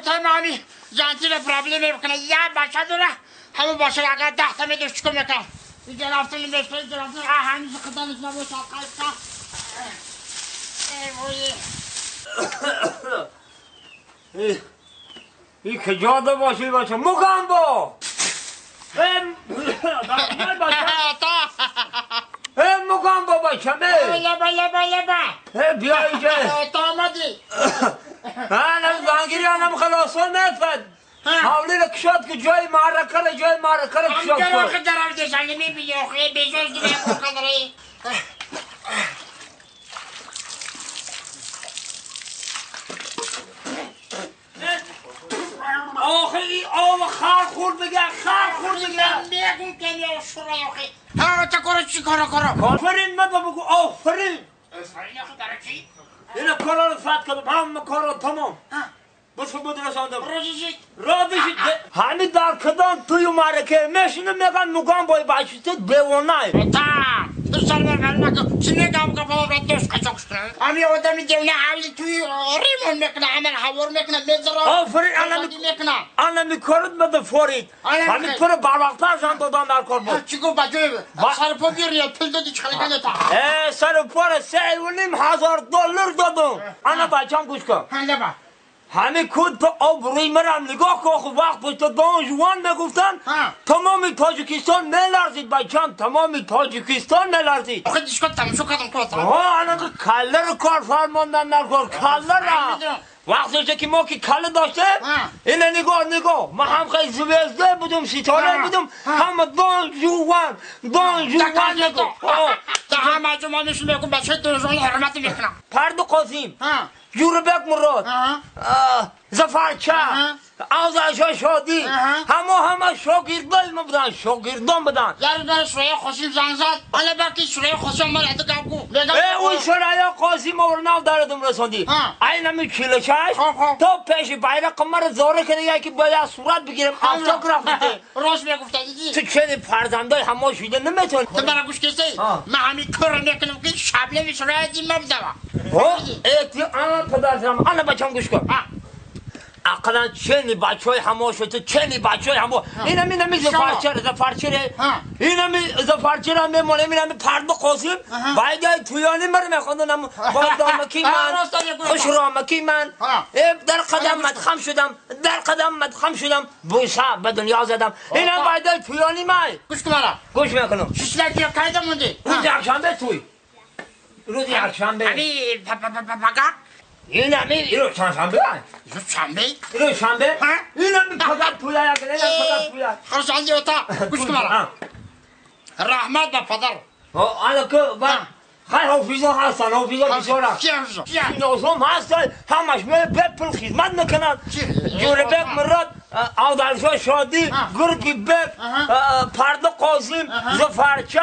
تمامی جانتی پرابلمی بکنه یا باشه داره همه باشه اگر 10 تا میدوش چکو میکنه این جنافتون میشتری جنافتون همیشه خدانش نباشه قیصا این که جاده باشی باشه مگم با مگم با باشه بیا اینجا تا آمدی انا زنگیری انم خلاصون نفد حالی لکشاد که جای معرکه کشاد همجا رو خود درم دیشنگی میبینی اخی بیزوز دیگه بکنه آخی آب خار خورد بگه میگم که یا شورای اخی ها تا کارو چی کارو آفرین مده بگو آفرین آفرین اخی برای چی؟ اینه کارا رو فت کردم همه کارا تمام بس بود رساندم راضی همین در کدام توی معرکه میشینه میگن مگم بای باشید دیوانه تا تو سالور نکن چی میگم که با دوست قچاق شده امی آدمی دیونه حالی توی ریمون میکنه عمل حوار میکنه میذاره آفرین انا میکارد مده فورید همین پر بالاختر جان دادن در کار بود چی گفت بجوی سر پا بیاری پل دادی چخلی کنه تا سر پر $3,500 دادم انا بچم گوش کن هنده با همه کود به آبروی مرم نگاه که آخو وقت پشت دان جوان میگفتن تمامی تاجیکستان میلرزید بچم تمامی تاجیکستان میلرزید آخه دیشکات تمشو کردم کلاتا انا که کله رو کار فرماندن در کار کله را وقتی که ما که کله داشته اینه نگاه ما هم خیلی زویزده بودم ستاره بودم همه دان جوان نگاه تا همه جمعه میشون بگم بچه دوزان حرمت میکنم پرد قاسم جوربک مراد زفرچه آزایشا شادی همه شاگردان بودن در شویه خوشیم زنگ زد حالا باکی شویه خوشیم من حتی گفت اون شویه قاسم اورنال داردم رساندی این همی کلشش تا پیش بیرق قمر زاره کنه یکی باید صورت بگیرم автограф بده راست میگفته تو چه فرزندای همه شده نمیتون تو برای گوش کسی من همین کار میکنم که شبله میشه دیم مبدوا انا بچم گوش کن اقلا چنی بچه های همه شده چنی بچه های همه این همی زفرچره این همی زفرچره هم میمونه این همی پرد قاسم باید های تویانی مره میخوندن با دامکی من خوش رامکی من در قدم مدخم شدم بوسه به دنیا زدم این هم باید های تویانی من گوش کن مرا گوش میکنم ششلکی ها کایده مونده روز یکشنبه توی روز یکشنبه همی پاگا این همی رو شنبه رو شنبه؟ این همی پدر پویا یکنه این پدر پویا خرش عندی اوتا گوش کن مرا رحمت با پدر انا که خیلی حافظا هستن حافظا بسیارم کی حافظا؟ نازم هستن همش میره بپل خدمت میکنن جوره بک مراد آدالشا شادی گرگی بک پرد قاسم زفرچه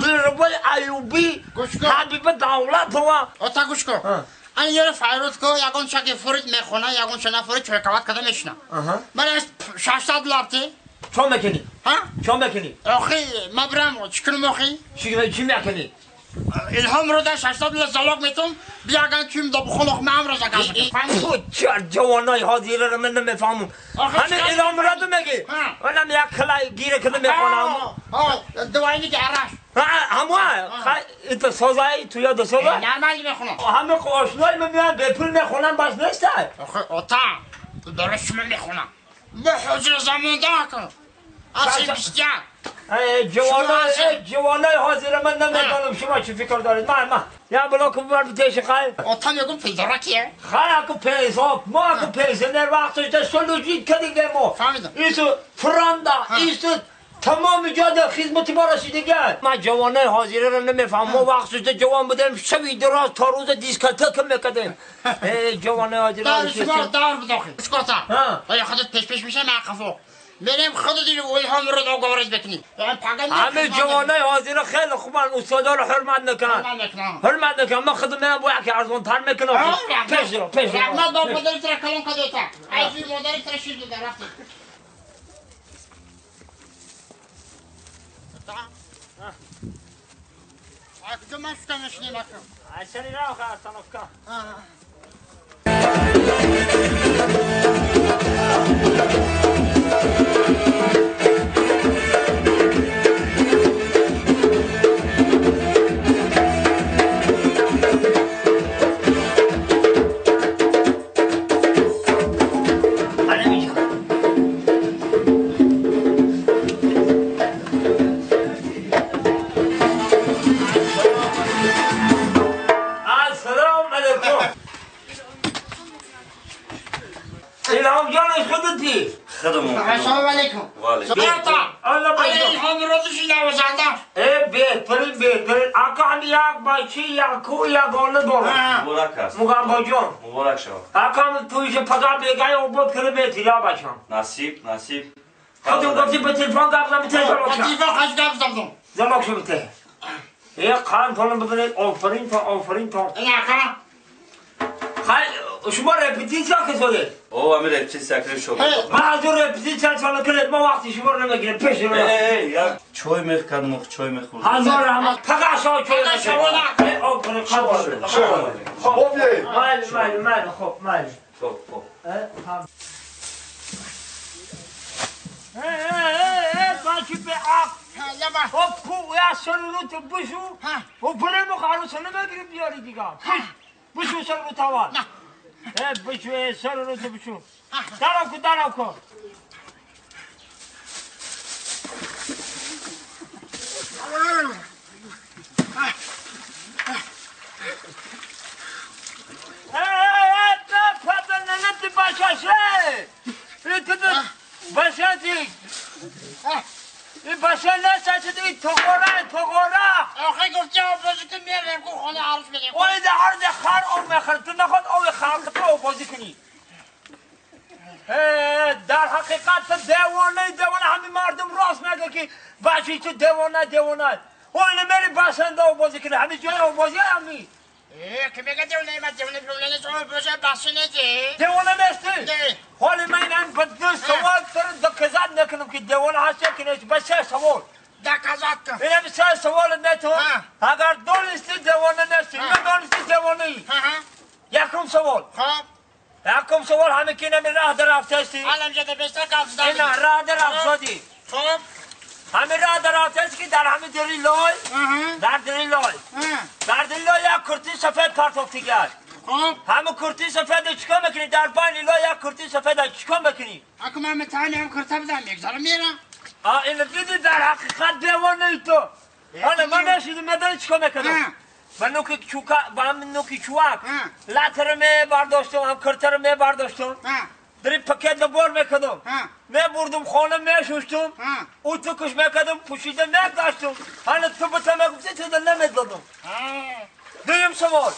بیربای ایوبی حبیب دولت اوتا گوش کن این یه فایروز که یکون شکی فرید میخونه یکون شنا فرید چوی کوات کده میشنه من از 600 لارتی چون میکنی؟ چون میکنی؟ اخی مبرم چکنم اخی؟ چی میکنی؟ الهام رو در 600 لار زلاق میتون بیاگن کیم دا بخونخ معم رو زگم تو چر جوانای حاضیره رو من نمیفهمم همه الهام رو دو میگی اونم یک کلای گیره کده میخونم دوائنی که عرش همه ایت سازایی تو یاد سازای؟ نرمالی میخونم همه آشنای من میان به پول میخونم بس نیسته اوتا درست من میخونم به حجر زمان دا کنم اصلی بیستیان جوانای حاضر من نمیدانم شما چی فکر دارید من یا بلاکم برد تیش خیل اوتا میگم پیدارا کیه؟ خیل اکو پیزا ما اکو پیزنر وقتش ده سلوجید کدیگه ما فهمیدم ایسو فراندا ایسو تمام جاده خدمتی ما رسیدگه من جوانای حاضره رو نمیفهم ما وقتش ده جوان بودیم شبی دراز تا روز دیسکتک میکدیم جوانای حاضره دار بداخل اسکوتا آیا خودت پیش میشه من خفو بریم خودت این الهام رو دو گوارد بکنی همه جوانای حاضر خیلی خوبن استادا رو حرمت نکنن من خودم باید که ارزان تر میکنم پیش رو رحمت با مادری تر کلون کدیتا ایزوی مادری تر شیر دیده رفتی کجا من شکمش نمکم عشری رو خواهد تنفکا الهام جانش خودتی السلام علیکم الله الهام روزش نوازنده بهترین اکا هم یک بچه یکو یگانه دارم مبارک است مگم جان مبارک شد اکا هم تویش پدر بگه او بود کنه بهتی یا بچم نصیب خودم گفتی به تلفن گفتم بیته زمک شم تلفن خواهش گفتم زمک شم بیته یک قرن تانم ببینید آفرین تا این اکا شما رپیتیسیا که شده؟ او همین رپتیسیا که شد من از اون رپیتیسیا چالا کنید ما وقتی شما رو نمیگیرم پیش رو یک چای میخکن چای میخورد هزار رحمت پقه شای چای نشد آفرین خب خب مال خب مال بچی به عقل خب کو یا سرورو تو بشو و بره مخارو سنه بگیری بیاری دیگه بشو سرورو تاوال بشو سرورو تو بشو درو کو باشه نسته توی تقوره آخه گفتی آبازی کن میرم که خانه عروس بدیم اوی ده عرض خر او میخرد تو نخواد اوی خر تو آبازی کنی در حقیقت تو دیوانه همین مردم راست میگه که بچه تو دیوانه اوی نمیری بسنده آبازی کنی همین جای آبازی همی که میگه دیوانه نیست اما باشه بسه نیستی دیوانه نیستی؟ نه حالی من این به دو سوال تر دکزد نکنم که دیوانه هستی که نیست به سه سوال دکزد کن اینم سه سوال نتون اگر دانستی دیوانه نیستی ندانستی دیوانه ای یکم سوال خب یکم سوال همه که نمی راه در رفتستی الان جده بسته کفز دادی اینا راه در رفتادی خب همه راه در رفتستی که در همه دری لای در دری لای یک کرتی سفید پرتوفتی کرد خب همه کرتی سفید چکا میکنی در بین لای یک کرتی سفید چکا میکنی اکو من متعني هم کرته بدم یک ذره میرم این دیدی در حقیقت دیوانه ای تو حالا من نشیدم مدن چکا میکنم با نوکی چوک لطر می برداشتم هم کرتر می برداشتم دری پکت لبار میکدم می بردم خانه می شوشتم او تو کش میکدم پوشیده میگذاشتم حالا تو بتا میگفتی تو دل نمیدادم دویم سوال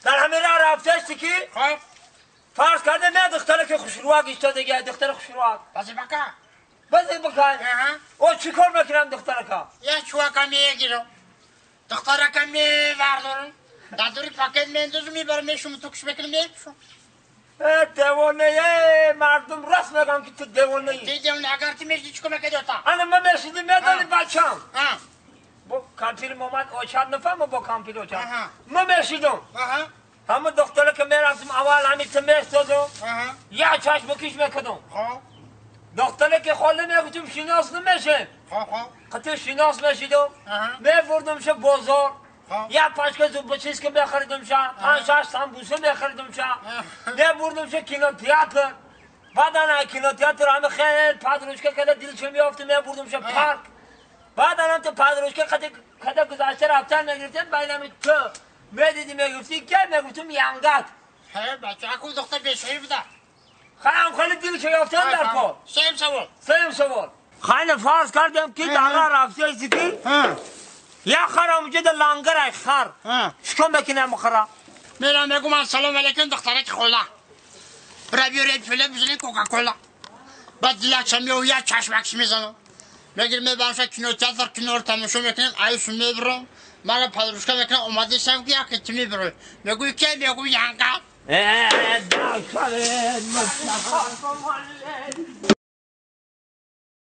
در همه راه رفتستی که خب فرض کرده می دختره که خوشرواق ایستاده گه دختر خوشرواق بازی بکن او چی کار میکنم دختره که یه چوکا میگیرم دختره که میبردارم در دوری پاکت میندازم میبرم میشم تو کش بکنم میشم دیوانه مردم راست میگم که تو دیوانه ای دیوانه اگر تو میشدی چکو میکنی دوتا انا من میشدی میدانی بچم با کامپیل محمد اوچاد نفهم با کامپیل اوچاد من میشدم همه دختره که میرفتم اول همین میستادم یا چشم بکش میکدم دختره که خاله میگفتم شناس نمیشه خطه شناس میشیدم میبردم شه بازار یا پاشکه زوب چیز که بخریدم شه پنج شش سمبوسه بخریدم شه میبردم شه کینو تئاتر بعد کینو تئاتر همه خیلی پادروشکه کده دلش میافته میبردم شه پارک بعد تو پادروشکه کده گذاشته رفتن نگرفته بینم تو میدیدی میگفتی که میگفتم یانگات بچه اکو دختر بیشوی بوده خیلی دلش یافتم در کار سیم سوال خیلی فرض کردم که در رفته ایستی که یا خرم جد لانگر خر شکم بکنم خرم میرم بگم السلام علیکم دختره که خولا برای بیاری فیله بزنین کوکاکولا بعد دیلکشم میو یا چشمکش میزنم میگیر میبرمش کینو تیاتر کینو رو تماشا میکنیم عیش میبرم من پادروشکا میکنم اومده شم که که تو میبرم میگوی که میگوی یانگا